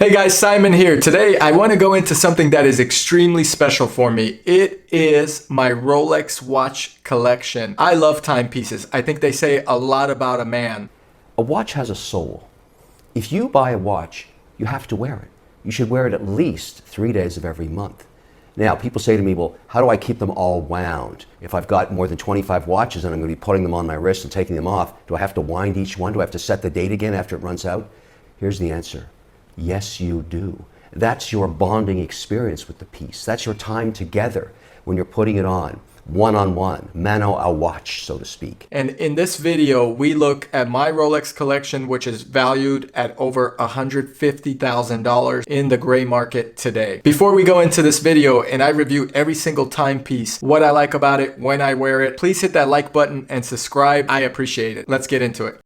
Hey guys, Simon here. Today I want to go into something that is extremely special for me. It is my Rolex Watch Collection. I love timepieces. I think they say a lot about a man. A watch has a soul. If you buy a watch, you have to wear it. You should wear it at least 3 days of every month. Now, people say to me, well, how do I keep them all wound? If I've got more than 25 watches and I'm going to be putting them on my wrist and taking them off, do I have to wind each one? Do I have to set the date again after it runs out? Here's the answer. Yes, you do. That's your bonding experience with the piece. That's your time together when you're putting it on, one-on-one, mano a watch, so to speak. And in this video, we look at my Rolex collection, which is valued at over $150,000 in the gray market today. Before we go into this video and I review every single timepiece, what I like about it, when I wear it, please hit that like button and subscribe. I appreciate it. Let's get into it.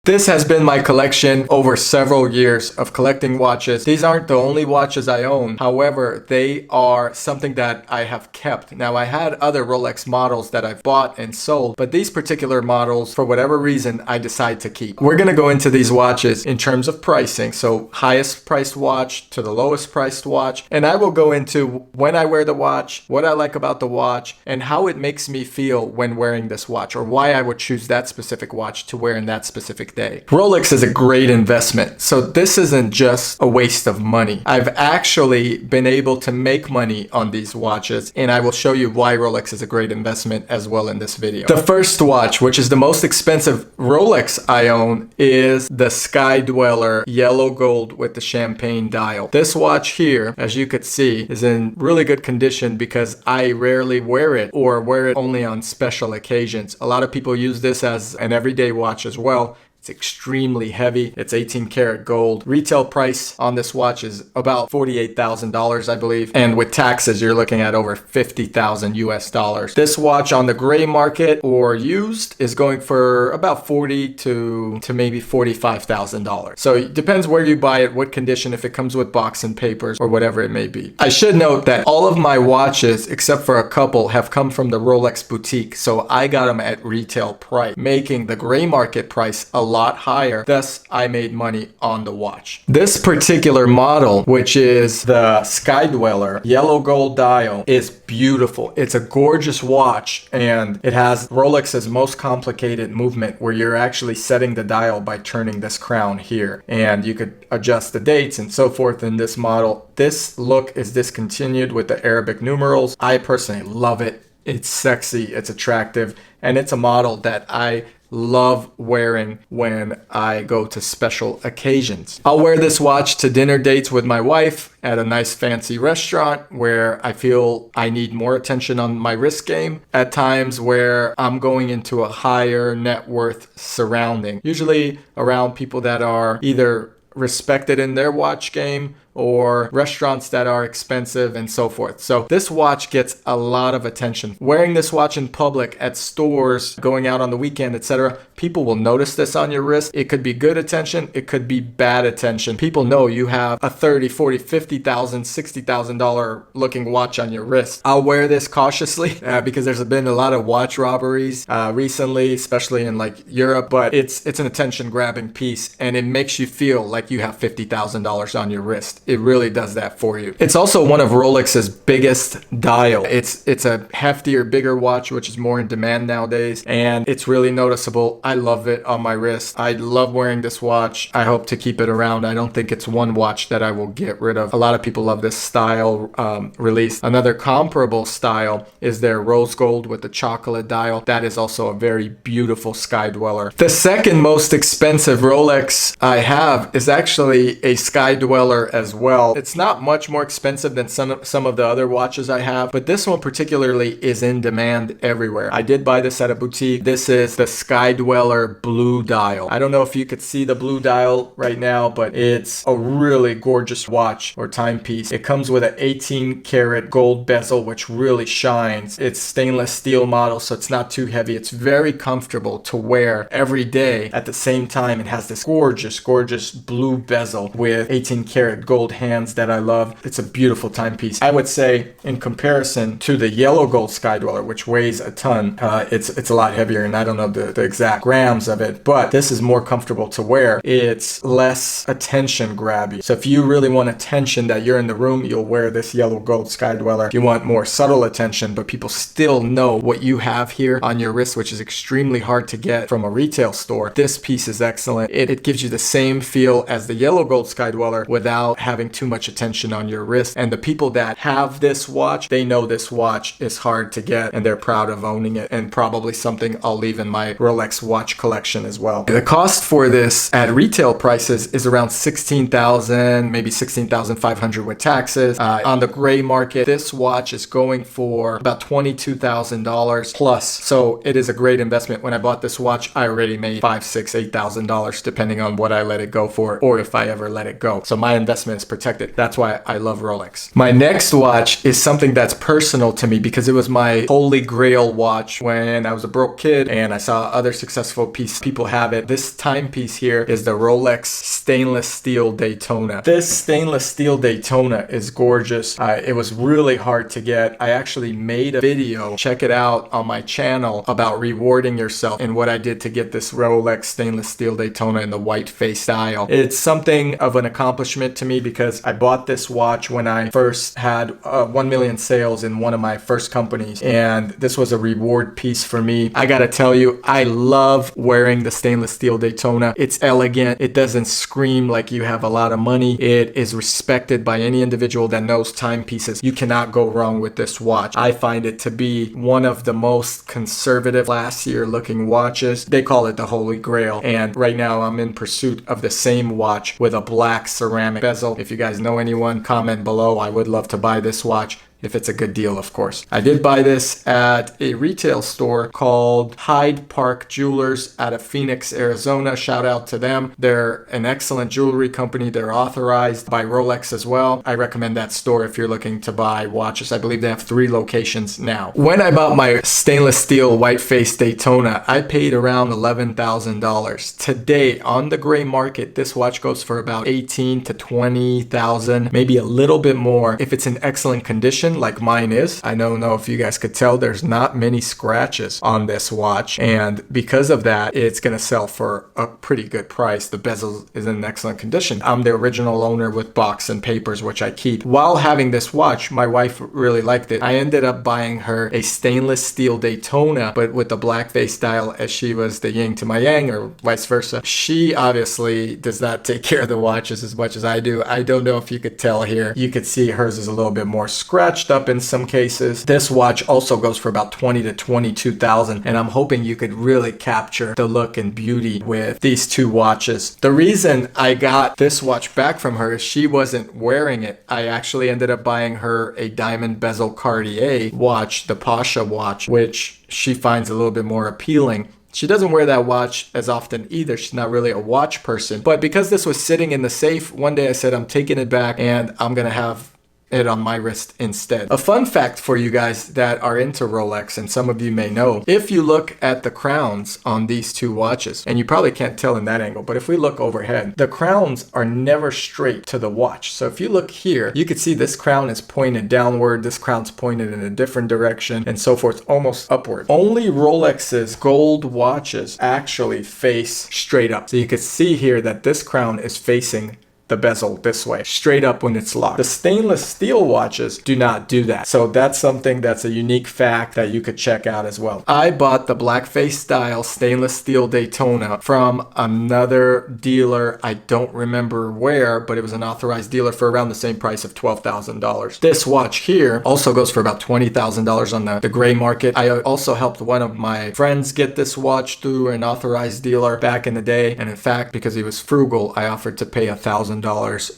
This has been my collection over several years of collecting watches. These aren't the only watches I own. However, they are something that I have kept. Now, I had other Rolex models that I've bought and sold, but these particular models, for whatever reason, I decide to keep. We're going to go into these watches in terms of pricing. So highest priced watch to the lowest priced watch. And I will go into when I wear the watch, what I like about the watch, and how it makes me feel when wearing this watch, or why I would choose that specific watch to wear in that specific day. Rolex is a great investment, so this isn't just a waste of money. I've actually been able to make money on these watches, and I will show you why Rolex is a great investment as well in this video. The first watch, which is the most expensive Rolex I own, is the Sky Dweller yellow gold with the champagne dial. This watch here, as you could see, is in really good condition because I rarely wear it or wear it only on special occasions. A lot of people use this as an everyday watch as well. It's extremely heavy. It's 18 karat gold. Retail price on this watch is about $48,000, I believe. And with taxes, you're looking at over 50,000 US dollars. This watch on the gray market or used is going for about $40 to maybe $45,000. So it depends where you buy it, what condition, if it comes with box and papers or whatever it may be. I should note that all of my watches, except for a couple, have come from the Rolex boutique. So I got them at retail price, making the gray market price a lot higher. Thus, I made money on the watch. This particular model, which is the Sky Dweller yellow gold dial, is beautiful. It's a gorgeous watch, and it has Rolex's most complicated movement where you're actually setting the dial by turning this crown here, and you could adjust the dates and so forth in this model. This look is discontinued with the Arabic numerals. I personally love it. It's sexy, it's attractive, and it's a model that I love wearing when I go to special occasions. I'll wear this watch to dinner dates with my wife at a nice fancy restaurant where I feel I need more attention on my wrist game, at times where I'm going into a higher net worth surrounding, usually around people that are either respected in their watch game or restaurants that are expensive and so forth. So this watch gets a lot of attention. Wearing this watch in public, at stores, going out on the weekend, etc., people will notice this on your wrist. It could be good attention, it could be bad attention. People know you have a $30,000, $40,000, $50,000, $60,000 looking watch on your wrist. I'll wear this cautiously because there's been a lot of watch robberies recently, especially in like Europe, but it's an attention grabbing piece, and it makes you feel like you have $50,000 on your wrist. It really does that for you. It's also one of Rolex's biggest dial. It's a heftier, bigger watch, which is more in demand nowadays, and it's really noticeable. I love it on my wrist. I love wearing this watch. I hope to keep it around. I don't think it's one watch that I will get rid of. A lot of people love this style release. Another comparable style is their rose gold with the chocolate dial. That is also a very beautiful Sky Dweller. The second most expensive Rolex I have is actually a Sky Dweller as well. It's not much more expensive than some of the other watches I have, but this one particularly is in demand everywhere. I did buy this at a boutique. This is the Sky Dweller blue dial. I don't know if you could see the blue dial right now, but it's a really gorgeous watch or timepiece. It comes with an 18 karat gold bezel, which really shines. It's stainless steel model, so it's not too heavy. It's very comfortable to wear every day. At the same time, it has this gorgeous blue bezel with 18 karat gold gold hands that I love. It's a beautiful timepiece. I would say in comparison to the yellow gold Sky Dweller, which weighs a ton, it's a lot heavier, and I don't know the exact grams of it, but this is more comfortable to wear. It's less attention grabby. So if you really want attention that you're in the room, you'll wear this yellow gold Sky Dweller. If you want more subtle attention, but people still know what you have here on your wrist, which is extremely hard to get from a retail store, this piece is excellent. It gives you the same feel as the yellow gold Sky Dweller without having too much attention on your wrist. And the people that have this watch, they know this watch is hard to get and they're proud of owning it, and probably something I'll leave in my Rolex watch collection as well. The cost for this at retail prices is around $16,000, maybe $16,500 with taxes. On the gray market, this watch is going for about $22,000 plus. So it is a great investment. When I bought this watch, I already made $5,000, $6,000, $8,000 depending on what I let it go for, or if I ever let it go. So my investment is protected. That's why I love Rolex. My next watch is something that's personal to me because it was my holy grail watch when I was a broke kid and I saw other successful people have it. This timepiece here is the Rolex stainless steel Daytona. This stainless steel Daytona is gorgeous. It was really hard to get. I actually made a video, check it out on my channel, about rewarding yourself and what I did to get this Rolex stainless steel Daytona in the white face style. It's something of an accomplishment to me because I bought this watch when I first had 1 million sales in one of my first companies, and this was a reward piece for me. I gotta tell you, I love wearing the stainless steel Daytona. It's elegant. It doesn't scream like you have a lot of money. It is respected by any individual that knows timepieces. You cannot go wrong with this watch. I find it to be one of the most conservative, classier looking watches. They call it the Holy Grail, and right now I'm in pursuit of the same watch with a black ceramic bezel. If you guys know anyone, comment below. I would love to buy this watch. If it's a good deal, of course. I did buy this at a retail store called Hyde Park Jewelers out of Phoenix, Arizona. Shout out to them. They're an excellent jewelry company. They're authorized by Rolex as well. I recommend that store if you're looking to buy watches. I believe they have 3 locations now. When I bought my stainless steel white face Daytona, I paid around $11,000. Today, on the gray market, this watch goes for about $18,000 to $20,000, maybe a little bit more if it's in excellent condition like mine is. I don't know if you guys could tell, there's not many scratches on this watch, and because of that, it's gonna sell for a pretty good price. The bezel is in excellent condition. I'm the original owner with box and papers, which I keep. While having this watch, my wife really liked it. I ended up buying her a stainless steel Daytona, but with the black face style, as she was the yin to my yang, or vice versa. She obviously does not take care of the watches as much as I do. I don't know if you could tell here. You could see hers is a little bit more scratched up in some cases. This watch also goes for about $20,000 to $22,000, and I'm hoping you could really capture the look and beauty with these 2 watches. The reason I got this watch back from her is she wasn't wearing it. I actually ended up buying her a diamond bezel Cartier watch, the Pasha watch, which she finds a little bit more appealing. She doesn't wear that watch as often either. She's not really a watch person. But because this was sitting in the safe, one day I said, I'm taking it back and I'm gonna have it on my wrist instead. A fun fact for you guys that are into Rolex, and some of you may know, if you look at the crowns on these 2 watches, and you probably can't tell in that angle, but if we look overhead, the crowns are never straight to the watch. So if you look here, you can see this crown is pointed downward, this crown's pointed in a different direction, and so forth, almost upward. Only Rolex's gold watches actually face straight up. So you can see here that this crown is facing the bezel this way, straight up when it's locked. The stainless steel watches do not do that. So that's something that's a unique fact that you could check out as well. I bought the blackface style stainless steel Daytona from another dealer. I don't remember where, but it was an authorized dealer for around the same price of $12,000. This watch here also goes for about $20,000 on the gray market. I also helped one of my friends get this watch through an authorized dealer back in the day. And in fact, because he was frugal, I offered to pay $1,000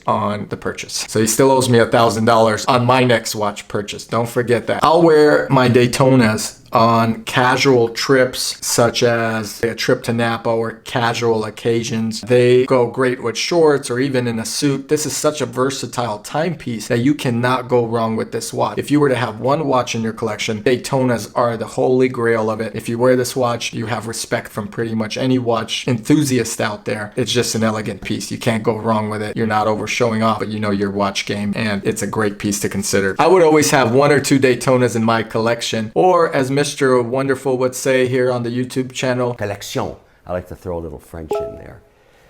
on the purchase. So he still owes me $1,000 on my next watch purchase. Don't forget that. I'll wear my Daytonas on casual trips, such as a trip to Napa or casual occasions. They go great with shorts or even in a suit. This is such a versatile timepiece that you cannot go wrong with this watch. If you were to have one watch in your collection, Daytonas are the holy grail of it. If you wear this watch, you have respect from pretty much any watch enthusiast out there. It's just an elegant piece. You can't go wrong with it. You're not over showing off, but you know your watch game, and it's a great piece to consider. I would always have one or two Daytonas in my collection, or as Mr. Wonderful would say here on the YouTube channel, Collection. I like to throw a little French in there.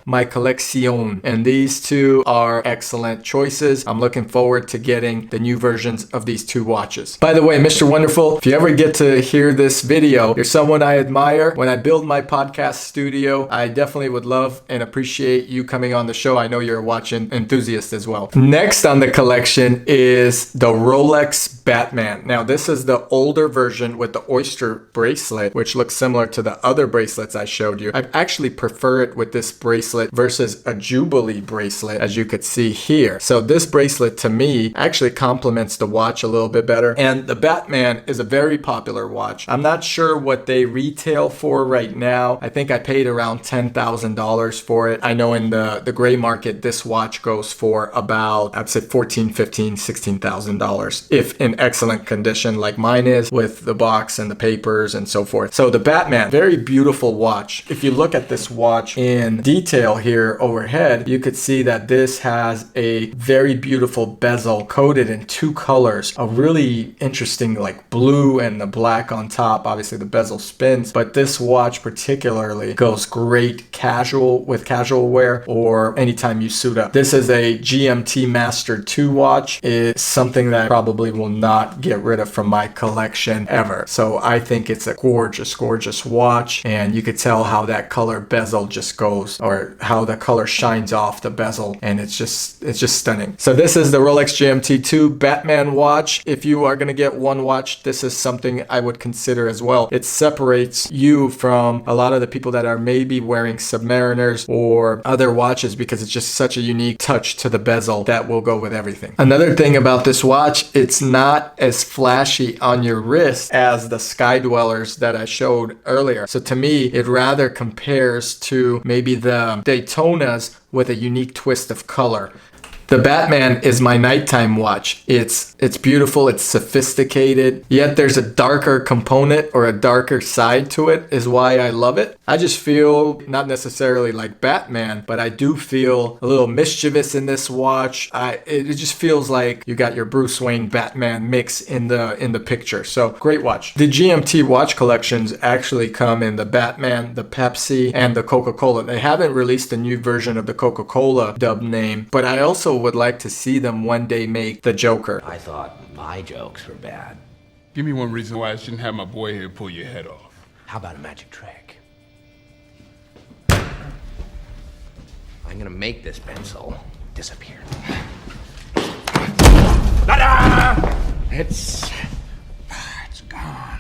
My collection. And these two are excellent choices. I'm looking forward to getting the new versions of these two watches. By the way, Mr. Wonderful, if you ever get to hear this video, you're someone I admire. When I build my podcast studio, I definitely would love and appreciate you coming on the show. I know you're a watch enthusiast as well. Next on the collection is the Rolex Batman. Now, this is the older version with the oyster bracelet, which looks similar to the other bracelets I showed you. I actually prefer it with this bracelet versus a Jubilee bracelet, as you could see here. So this bracelet to me actually complements the watch a little bit better. And the Batman is a very popular watch. I'm not sure what they retail for right now. I think I paid around $10,000 for it. I know in the gray market, this watch goes for about, I'd say $14,000, $15,000, $16,000 if in excellent condition like mine is, with the box and the papers and so forth. So the Batman, very beautiful watch. If you look at this watch in detail here overhead, you could see that this has a very beautiful bezel coated in two colors, a really interesting like blue and the black on top. Obviously the bezel spins, but this watch particularly goes great casual with casual wear or anytime you suit up. This is a GMT Master 2 watch. It's something that I probably will not get rid of from my collection ever. So I think it's a gorgeous, gorgeous watch, and you could tell how that color bezel just goes, or how the color shines off the bezel, and it's just stunning. So this is the Rolex GMT2 Batman watch. If you are going to get one watch, this is something I would consider as well. It separates you from a lot of the people that are maybe wearing Submariners or other watches because it's just such a unique touch to the bezel that will go with everything. Another thing about this watch, it's not as flashy on your wrist as the Sky Dwellers that I showed earlier. So to me, it rather compares to maybe the Daytonas with a unique twist of color. The Batman is my nighttime watch. It's beautiful, it's sophisticated, yet there's a darker component or a darker side to it is why I love it. I just feel not necessarily like Batman, but I do feel a little mischievous in this watch. It just feels like you got your Bruce Wayne Batman mix in the picture. So great watch. The GMT watch collections actually come in the Batman, the Pepsi, and the Coca-Cola. They haven't released a new version of the Coca-Cola dub name, but I also would like to see them one day make the Joker. I thought my jokes were bad. Give me one reason why I shouldn't have my boy here pull your head off. How about a magic trick? I'm gonna make this pencil disappear. Ta-da! It's gone.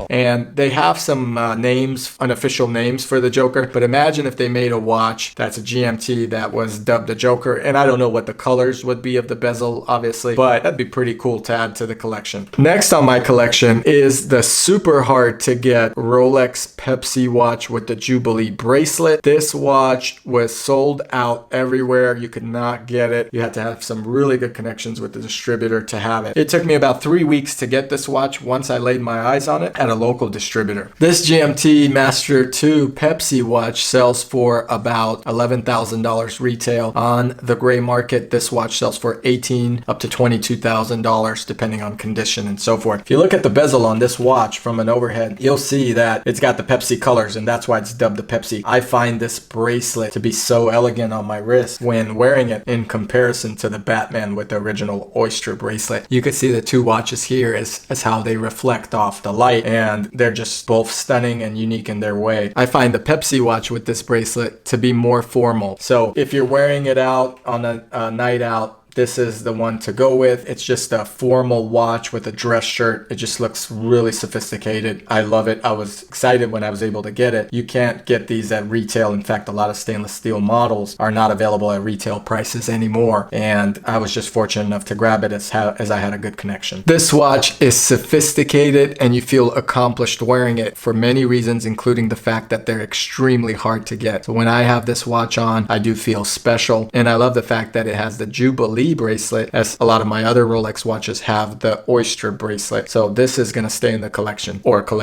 And they have some names, unofficial names for the Joker, but imagine if they made a watch that's a GMT that was dubbed the Joker, and I don't know what the colors would be of the bezel, obviously, but that'd be pretty cool to add to the collection. Next on my collection is the super hard to get Rolex Pepsi watch with the Jubilee bracelet. This watch was sold out everywhere. You could not get it. You had to have some really good connections with the distributor to have it. It took me about 3 weeks to get this watch once I laid my eyes on it at a local distributor. This GMT Master 2 Pepsi watch sells for about $11,000 retail. On the gray market, this watch sells for $18,000 up to $22,000 depending on condition and so forth. If you look at the bezel on this watch from an overhead, you'll see that it's got the Pepsi colors, and that's why it's dubbed the Pepsi. I find this bracelet to be so elegant on my wrist when wearing it in comparison to the Batman with the original oyster bracelet. You can see the two watches here as how they reflect off the light, and they're just both stunning and unique in their way. I find the Pepsi watch with this bracelet to be more formal. So if you're wearing it out on a night out, this is the one to go with. It's just a formal watch with a dress shirt. It just looks really sophisticated. I love it. I was excited when I was able to get it. You can't get these at retail. In fact, a lot of stainless steel models are not available at retail prices anymore. And I was just fortunate enough to grab it as I had a good connection. This watch is sophisticated and you feel accomplished wearing it for many reasons, including the fact that they're extremely hard to get. So when I have this watch on, I do feel special. And I love the fact that it has the Jubilee bracelet, as a lot of my other Rolex watches have the Oyster bracelet. So this is going to stay in the collection, or collection.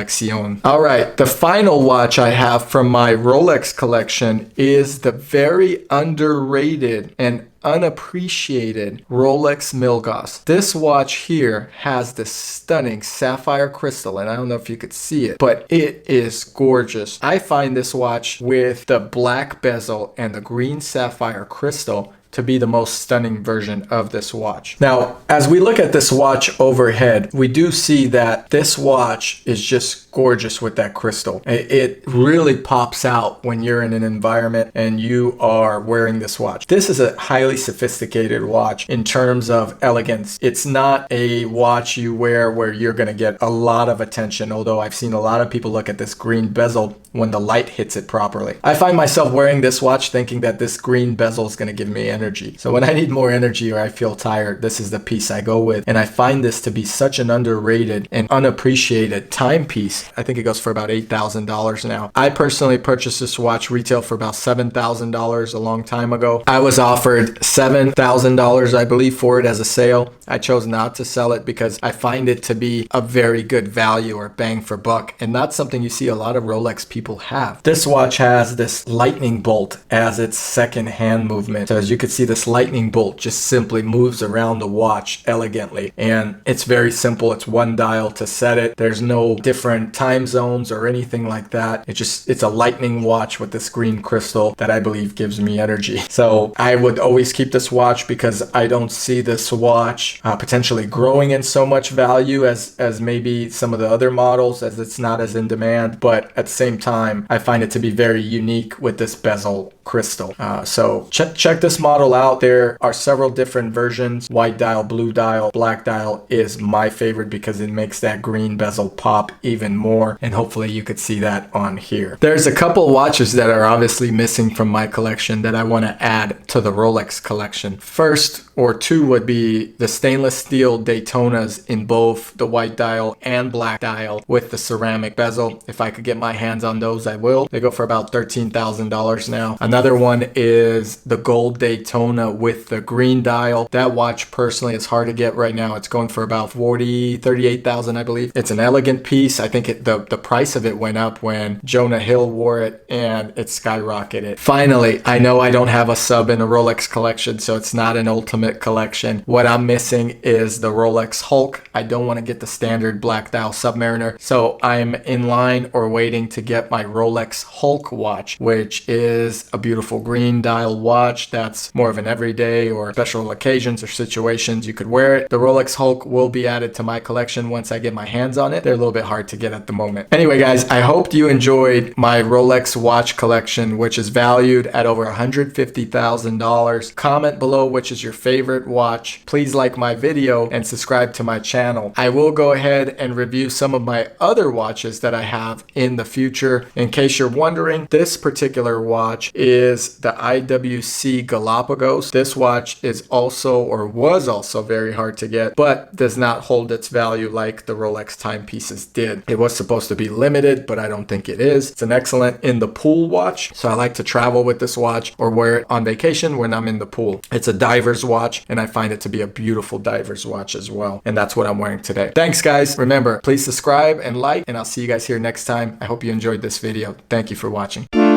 All right, the final watch I have from my Rolex collection is the very underrated and unappreciated Rolex Milgauss. This watch here has this stunning sapphire crystal, and I don't know if you could see it, but it is gorgeous. I find this watch with the black bezel and the green sapphire crystal to be the most stunning version of this watch. Now, as we look at this watch overhead, we do see that this watch is just gorgeous with that crystal. It really pops out when you're in an environment and you are wearing this watch. This is a highly sophisticated watch in terms of elegance. It's not a watch you wear where you're going to get a lot of attention, although I've seen a lot of people look at this green bezel when the light hits it properly. I find myself wearing this watch thinking that this green bezel is going to give me energy. So when I need more energy or I feel tired, this is the piece I go with. And I find this to be such an underrated and unappreciated timepiece. I think it goes for about $8,000 now. I personally purchased this watch retail for about $7,000 a long time ago. I was offered $7,000, I believe, for it as a sale. I chose not to sell it because I find it to be a very good value, or bang for buck, and not something you see a lot of Rolex people have. This watch has this lightning bolt as its second hand movement. So as you can see, this lightning bolt just simply moves around the watch elegantly, and it's very simple. It's one dial to set it. There's no different time zones or anything like that. It's a lightning watch with this green crystal that I believe gives me energy. So I would always keep this watch because I don't see this watch potentially growing in so much value as maybe some of the other models, as it's not as in demand, but at the same time I find it to be very unique with this bezel crystal. So check this model out. There are several different versions. White dial, blue dial, black dial is my favorite because it makes that green bezel pop even more, and hopefully you could see that on here. There's a couple watches that are obviously missing from my collection that I want to add to the Rolex collection. First, or two, would be the stainless steel Daytonas in both the white dial and black dial with the ceramic bezel. If I could get my hands on those, I will. They go for about $13,000 now. Another one is the gold Daytona with the green dial. That watch personally is hard to get right now. It's going for about $38,000, I believe. It's an elegant piece. I think the price of it went up when Jonah Hill wore it, and it skyrocketed. Finally, I know I don't have a sub in a Rolex collection, so it's not an ultimate collection. What I'm missing is the Rolex Hulk. I don't want to get the standard black dial Submariner, so I'm in line or waiting to get my Rolex Hulk watch, which is a beautiful green dial watch that's more of an everyday or special occasions or situations you could wear it. The Rolex Hulk will be added to my collection once I get my hands on it. They're a little bit hard to get at the moment. Anyway, guys, I hope you enjoyed my Rolex watch collection, which is valued at over $150,000. Comment below which is your favorite watch. Please like my video and subscribe to my channel. I will go ahead and review some of my other watches that I have in the future. In case you're wondering, this particular watch is the IWC Galapagos. This watch is also, or was also, very hard to get, but does not hold its value like the Rolex timepieces did. It was supposed to be limited, but I don't think it is. It's an excellent in the pool watch, so I like to travel with this watch or wear it on vacation when I'm in the pool. It's a diver's watch, and I find it to be a beautiful diver's watch as well, and that's what I'm wearing today. Thanks, guys. Remember, please subscribe and like, and I'll see you guys here next time. I hope you enjoyed this video. Thank you for watching.